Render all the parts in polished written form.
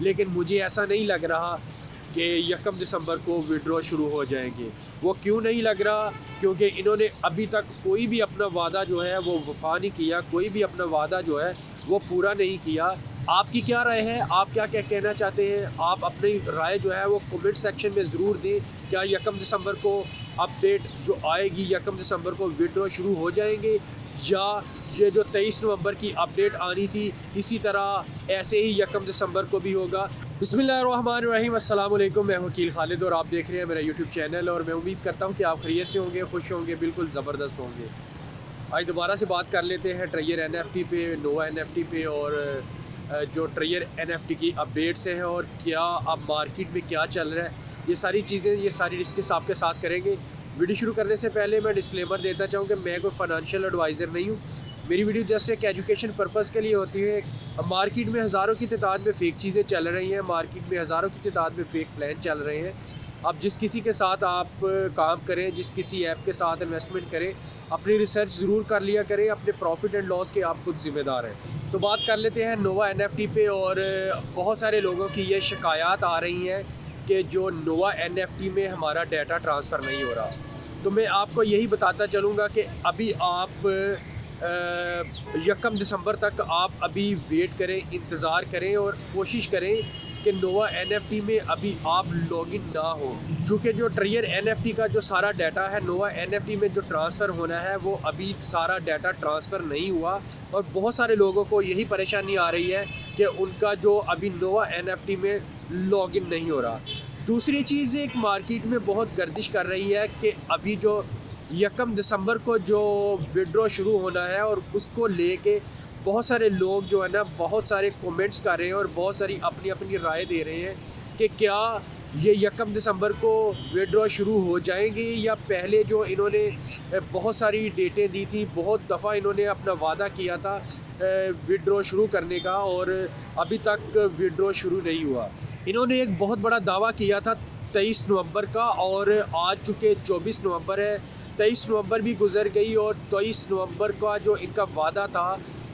लेकिन मुझे ऐसा नहीं लग रहा कि 1 दिसंबर को विड्रॉ शुरू हो जाएंगे। वो क्यों नहीं लग रहा? क्योंकि इन्होंने अभी तक कोई भी अपना वादा जो है वो वफ़ा नहीं किया, कोई भी अपना वादा जो है वो पूरा नहीं किया। आपकी क्या राय है? आप क्या क्या कहना चाहते हैं? आप अपनी राय जो है वो कमेंट सेक्शन में ज़रूर दें। क्या 1 दिसंबर को अपडेट जो आएगी, 1 दिसंबर को विड्रॉ शुरू हो जाएंगे, या ये जो 23 नवंबर की अपडेट आनी थी इसी तरह ऐसे ही 1 दिसंबर को भी होगा? बिस्मिल्लाहिर्रहमानिर्रहीम, अस्सलाम वालेकुम। मैं वकील खालिद और आप देख रहे हैं मेरा यूट्यूब चैनल, और मैं उम्मीद करता हूं कि आप खैरियत से होंगे, खुश होंगे, बिल्कुल ज़बरदस्त होंगे। आज दोबारा से बात कर लेते हैं ट्रेयर NFT पे, नोवा NFT पे, और जो ट्रेयर NFT की अपडेट्स हैं और क्या अब मार्केट में क्या चल रहा है, ये सारी चीज़ें, ये सारी डिस्कस आपके साथ करेंगे। वीडियो शुरू करने से पहले मैं डिस्क्लेमर देता चाहूँ कि मैं कोई फाइनेंशियल एडवाइज़र नहीं हूँ। मेरी वीडियो जस्ट एक एजुकेशन पर्पज़ के लिए होती है। मार्केट में हज़ारों की तादाद में फ़ेक चीज़ें चल रही हैं, मार्केट में हज़ारों की तादाद में फ़ेक प्लान चल रहे हैं। अब जिस किसी के साथ आप काम करें, जिस किसी ऐप के साथ इन्वेस्टमेंट करें, अपनी रिसर्च ज़रूर कर लिया करें। अपने प्रॉफिट एंड लॉस के आप खुद ज़िम्मेदार हैं। तो बात कर लेते हैं नोवा NFT पे, और बहुत सारे लोगों की ये शिकायत आ रही हैं कि जो नोवा NFT में हमारा डाटा ट्रांसफ़र नहीं हो रहा। तो मैं आपको यही बताता चलूँगा कि अभी आप 1 दिसंबर तक आप अभी वेट करें, इंतज़ार करें और कोशिश करें कि नोवा NFT में अभी आप लॉगिन ना हो। चूँकि जो ट्रेयर NFT का जो सारा डाटा है नोवा NFT में जो ट्रांसफ़र होना है वो अभी सारा डाटा ट्रांसफ़र नहीं हुआ, और बहुत सारे लोगों को यही परेशानी आ रही है कि उनका जो अभी नोवा NFT में लॉगिन नहीं हो रहा। दूसरी चीज़, एक मार्केट में बहुत गर्दिश कर रही है कि अभी जो 1 दिसंबर को जो विड्रॉ शुरू होना है और उसको लेके बहुत सारे लोग जो है ना, बहुत सारे कमेंट्स कर रहे हैं और बहुत सारी अपनी अपनी राय दे रहे हैं कि क्या ये 1 दिसंबर को विड्रॉ शुरू हो जाएंगे, या पहले जो इन्होंने बहुत सारी डेटें दी थी, बहुत दफ़ा इन्होंने अपना वादा किया था विड्रॉ शुरू करने का, और अभी तक विड्रॉ शुरू नहीं हुआ। इन्होंने एक बहुत बड़ा दावा किया था 23 नवंबर का, और आज चूँकि 24 नवंबर है, 23 नवंबर भी गुजर गई, और 23 नवंबर का जो इनका वादा था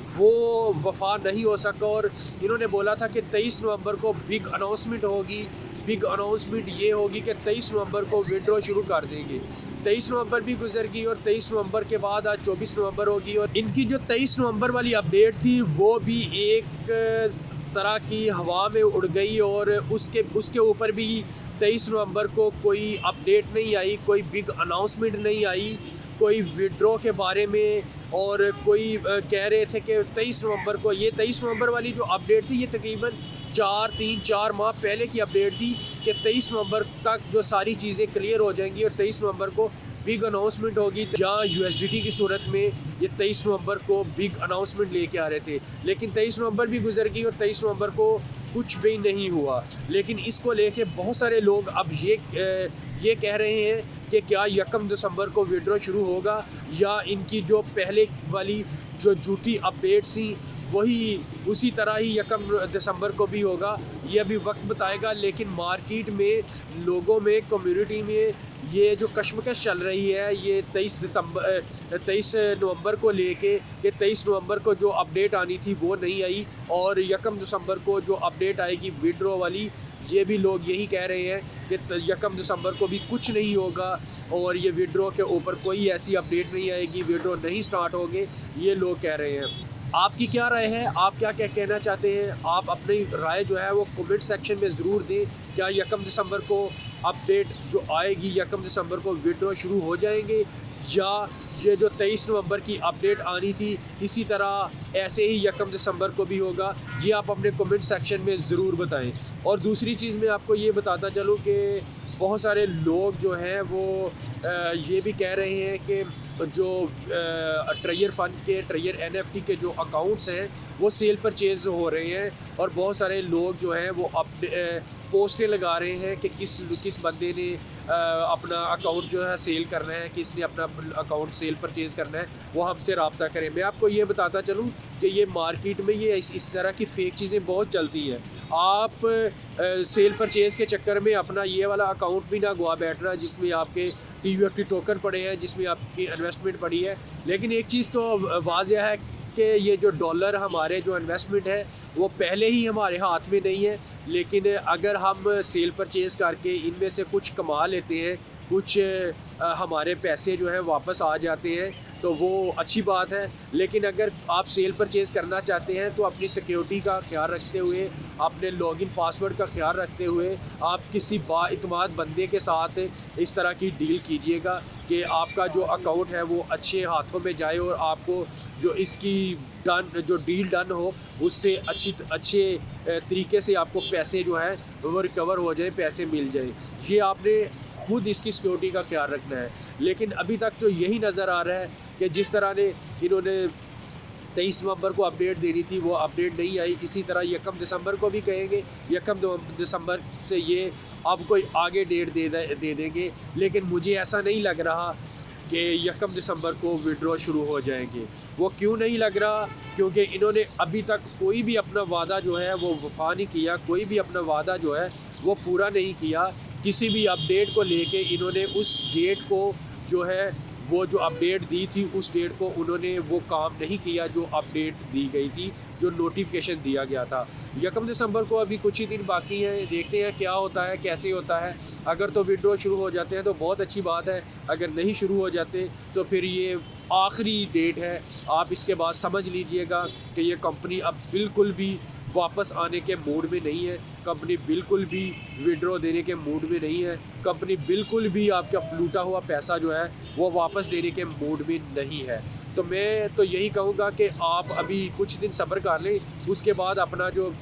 वो वफ़ा नहीं हो सका। और इन्होंने बोला था कि 23 नवंबर को बिग अनाउंसमेंट होगी। बिग अनाउंसमेंट ये होगी कि 23 नवंबर को विड्रॉ शुरू कर देंगे। 23 नवंबर भी गुजर गई, और 23 नवंबर के बाद आज 24 नवंबर होगी, और इनकी जो 23 नवंबर वाली अपडेट थी वो भी एक तरह की हवा में उड़ गई, और उसके ऊपर भी 23 नवंबर को कोई अपडेट नहीं आई, कोई बिग अनाउंसमेंट नहीं आई, कोई विड्रॉ के बारे में। और कोई कह रहे थे कि 23 नवंबर को, ये 23 नवंबर वाली जो अपडेट थी ये तकरीबन 3-4 माह पहले की अपडेट थी कि 23 नवंबर तक जो सारी चीज़ें क्लियर हो जाएंगी और 23 नवंबर को बिग अनाउंसमेंट होगी। जहाँ USDT की सूरत में ये 23 नवंबर को बिग अनाउंसमेंट लेके आ रहे थे, लेकिन 23 नवंबर भी गुजर गई और 23 नवंबर को कुछ भी नहीं हुआ। लेकिन इसको लेके बहुत सारे लोग अब ये कह रहे हैं कि क्या 1 दिसंबर को विड्रॉ शुरू होगा, या इनकी जो पहले वाली जो झूठी अपडेट्स थी वही उसी तरह ही 1 दिसंबर को भी होगा। ये अभी वक्त बताएगा। लेकिन मार्केट में, लोगों में, कम्युनिटी में ये जो कश्मकश चल रही है ये 23 नवंबर को लेके कि 23 नवंबर को जो अपडेट आनी थी वो नहीं आई, और 1 दिसंबर को जो अपडेट आएगी विड्रॉ वाली, ये भी लोग यही कह रहे हैं कि 1 दिसंबर को भी कुछ नहीं होगा, और ये विड्रॉ के ऊपर कोई ऐसी अपडेट नहीं आएगी, विड्रॉ नहीं स्टार्ट होंगे, ये लोग कह रहे हैं। आपकी क्या राय है? आप क्या क्या कहना चाहते हैं? आप अपनी राय जो है वो कमेंट सेक्शन में ज़रूर दें। क्या 1 दिसंबर को अपडेट जो आएगी, 1 दिसंबर को विड्रॉ शुरू हो जाएंगे, या ये जो 23 नवंबर की अपडेट आनी थी इसी तरह ऐसे ही 1 दिसंबर को भी होगा? ये आप अपने कमेंट सेक्शन में ज़रूर बताएं। और दूसरी चीज़ मैं आपको ये बताता चलूँ कि बहुत सारे लोग जो हैं वो ये भी कह रहे हैं कि जो ट्रेयर फ़ंड के, ट्रेयर NFT के जो अकाउंट्स हैं वो सेल परचेज़ हो रहे हैं, और बहुत सारे लोग जो हैं वो पोस्टें लगा रहे हैं कि किस बंदे ने अपना अकाउंट जो है सेल करना है, किसने अपना अकाउंट सेल परचेज़ करना है, वो हमसे रब्ता करें। मैं आपको ये बताता चलूँ कि ये मार्केट में ये इस तरह की फ़ेक चीज़ें बहुत चलती हैं। आप सेल परचेज़ के चक्कर में अपना ये वाला अकाउंट भी ना गवा बैठना जिसमें आपके TUFT टोकन पड़े हैं, जिसमें आपकी इन्वेस्टमेंट पड़ी है। लेकिन एक चीज़ तो वाज़ेह है कि ये जो डॉलर हमारे जो इन्वेस्टमेंट है वो पहले ही हमारे हाथ में नहीं है, लेकिन अगर हम सेल परचेज़ करके इनमें से कुछ कमा लेते हैं, कुछ हमारे पैसे जो हैं वापस आ जाते हैं तो वो अच्छी बात है। लेकिन अगर आप सेल परचेज़ करना चाहते हैं तो अपनी सिक्योरिटी का ख्याल रखते हुए, अपने लॉगिन पासवर्ड का ख्याल रखते हुए आप किसी बाइतमाद बंदे के साथ इस तरह की डील कीजिएगा कि आपका जो अकाउंट है वो अच्छे हाथों में जाए और आपको जो इसकी जो डील डन हो उससे अच्छे तरीके से आपको पैसे जो है वो रिकवर हो जाए, पैसे मिल जाए। ये आपने खुद इसकी सिक्योरिटी का ख्याल रखना है। लेकिन अभी तक तो यही नज़र आ रहा है कि जिस तरह ने इन्होंने 23 नवंबर को अपडेट देनी थी वो अपडेट नहीं आई। इसी तरह 1 दिसंबर को भी कहेंगे, 1 दिसंबर से ये अब कोई आगे डेट दे देंगे। लेकिन मुझे ऐसा नहीं लग रहा कि 1 दिसंबर को विड्रॉ शुरू हो जाएंगे। वो क्यों नहीं लग रहा? क्योंकि इन्होंने अभी तक कोई भी अपना वादा जो है वो वफा नहीं किया, कोई भी अपना वादा जो है वो पूरा नहीं किया। किसी भी अपडेट को लेके इन्होंने उस डेट को जो है वो जो अपडेट दी थी उस डेट को उन्होंने वो काम नहीं किया जो अपडेट दी गई थी, जो नोटिफिकेशन दिया गया था। 1 दिसंबर को अभी कुछ ही दिन बाकी हैं, देखते हैं क्या होता है, कैसे होता है। अगर तो विड्रॉ शुरू हो जाते हैं तो बहुत अच्छी बात है, अगर नहीं शुरू हो जाते तो फिर ये आखिरी डेट है। आप इसके बाद समझ लीजिएगा कि ये कंपनी अब बिल्कुल भी वापस आने के मूड में नहीं है, कंपनी बिल्कुल भी विड्रॉ देने के मूड में नहीं है, कंपनी बिल्कुल भी आपका लूटा हुआ पैसा जो है वो वापस देने के मूड में नहीं है। तो मैं तो यही कहूँगा कि आप अभी कुछ दिन सब्र कर लें, उसके बाद अपना जो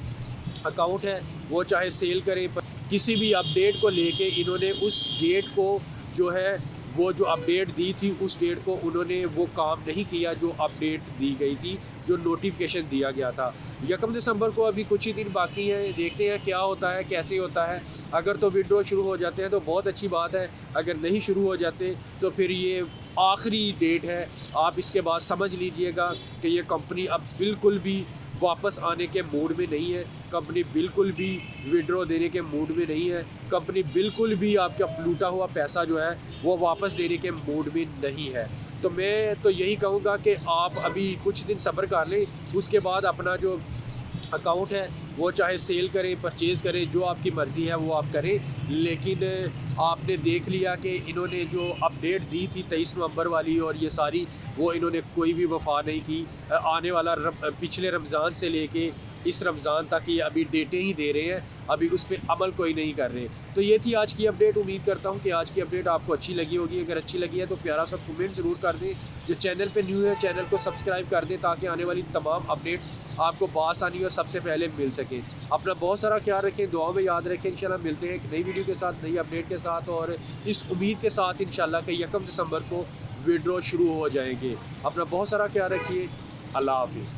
अकाउंट है वो चाहे सेल करें। किसी भी अपडेट को लेके इन्होंने उस डेट को जो है वो जो अपडेट दी थी उस डेट को उन्होंने वो काम नहीं किया जो अपडेट दी गई थी, जो नोटिफिकेशन दिया गया था। 1 दिसंबर को अभी कुछ ही दिन बाकी हैं, देखते हैं क्या होता है, कैसे होता है। अगर तो विड्रॉ शुरू हो जाते हैं तो बहुत अच्छी बात है, अगर नहीं शुरू हो जाते तो फिर ये आखिरी डेट है। आप इसके बाद समझ लीजिएगा कि ये कंपनी अब बिल्कुल भी वापस आने के मूड में नहीं है, कंपनी बिल्कुल भी विड्रॉ देने के मूड में नहीं है, कंपनी बिल्कुल भी आपका लूटा हुआ पैसा जो है वो वापस देने के मूड में नहीं है। तो मैं तो यही कहूँगा कि आप अभी कुछ दिन सब्र कर लें, उसके बाद अपना जो अकाउंट है वो चाहे सेल करें, परचेज़ करें, जो आपकी मर्ज़ी है वो आप करें। लेकिन आपने देख लिया कि इन्होंने जो अपडेट दी थी 23 नवंबर वाली और ये सारी, वो इन्होंने कोई भी वफा नहीं की। आने वाला पिछले रमज़ान से लेके इस रमज़ान तक ये अभी डेटें ही दे रहे हैं, अभी उस पर अमल कोई नहीं कर रहे। तो ये थी आज की अपडेट। उम्मीद करता हूँ कि आज की अपडेट आपको अच्छी लगी होगी। अगर अच्छी लगी है तो प्यारा सा कमेंट ज़रूर कर दें। जो चैनल पे न्यू है चैनल को सब्सक्राइब कर दें ताकि आने वाली तमाम अपडेट आपको बासानी और सबसे पहले मिल सके। अपना बहुत सारा ख्याल रखें, दुआ में याद रखें। इंशाल्लाह मिलते हैं एक नई वीडियो के साथ, नई अपडेट के साथ, और इस उम्मीद के साथ इंशाल्लाह कि 1 दिसंबर को विड्रॉ शुरू हो जाएंगे। अपना बहुत सारा ख्याल रखिए। अल्लाह हाफ़िज़।